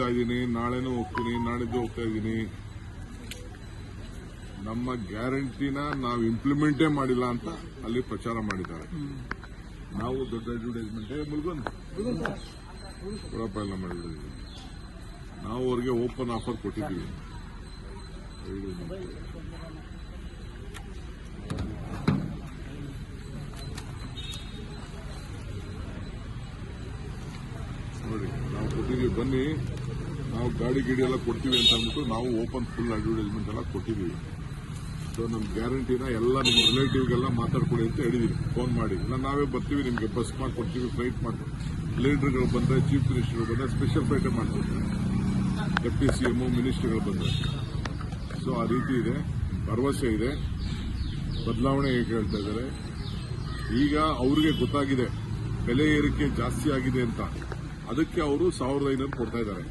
ಇದ್ದೀನಿ, ನಾಳೆನೂ ಹೋಗ್ತೀನಿ, ನಾಡಿದ್ದು ಹೋಗ್ತಾ ಇದ್ದೀನಿ. ನಮ್ಮ ಗ್ಯಾರಂಟಿನ ನಾವು ಇಂಪ್ಲಿಮೆಂಟೇ ಮಾಡಿಲ್ಲ ಅಂತ ಅಲ್ಲಿ ಪ್ರಚಾರ ಮಾಡಿದ್ದಾರೆ. ನಾವು ದೊಡ್ಡ ಅಡ್ವರ್ಟೈಸ್ಮೆಂಟ್ ಕೊಡಪ್ಪ ಎಲ್ಲ ಮಾಡಿಬಿಟ್ಟಿದ್ದೀವಿ. ನಾವು ಅವ್ರಿಗೆ ಓಪನ್ ಆಫರ್ ಕೊಟ್ಟಿದ್ದೀವಿ. ನೋಡಿ, ನಾವು ಕೊಟ್ಟಿದ್ದೀವಿ, ಬನ್ನಿ, ನಾವು ಗಾಡಿ ಎಲ್ಲ ಕೊಡ್ತೀವಿ ಅಂತ ಅಂದ್ಬಿಟ್ಟು ನಾವು ಓಪನ್ ಫುಲ್ ಅಡ್ವರ್ಟೈಸ್ಮೆಂಟ್ ಎಲ್ಲ ಕೊಟ್ಟಿದ್ದೀವಿ. ಸೊ ನಮ್ಮ ಗ್ಯಾರಂಟಿನ ಎಲ್ಲ ನಿಮ್ಮ ರಿಲೇಟಿವ್ಗೆಲ್ಲ ಮಾತಾಡ್ಕೊಡಿ ಅಂತ ಹೇಳಿದೀವಿ. ಫೋನ್ ಮಾಡಿ, ಇಲ್ಲ ನಾವೇ ಬರ್ತೀವಿ, ನಿಮಗೆ ಬಸ್ ಮಾಡಿಕೊಡ್ತೀವಿ, ಫ್ಲೈಟ್ ಮಾಡ್ತೀವಿ. ಲೀಡರ್ಗಳು ಬಂದರೆ, ಚೀಫ್ ಮಿನಿಸ್ಟರ್ಗಳು ಬಂದರೆ ಸ್ಪೆಷಲ್ ಫ್ಲೈಟೇ ಮಾಡ್ಕೊಡ್ತೀವಿ. ಡೆಪ್ಟಿ CM ಮಿನಿಸ್ಟರ್ಗಳು ಬಂದರೆ. ಸೊ ಆ ರೀತಿ ಇದೆ, ಭರವಸೆ ಇದೆ, ಬದಲಾವಣೆ ಹೇಳ್ತಾ ಇದ್ದಾರೆ. ಈಗ ಅವ್ರಿಗೆ ಗೊತ್ತಾಗಿದೆ ಬೆಲೆ ಏರಿಕೆ ಜಾಸ್ತಿ ಆಗಿದೆ ಅಂತ, ಅದಕ್ಕೆ ಅವರು 1500 ಕೊಡ್ತಾ ಇದ್ದಾರೆ.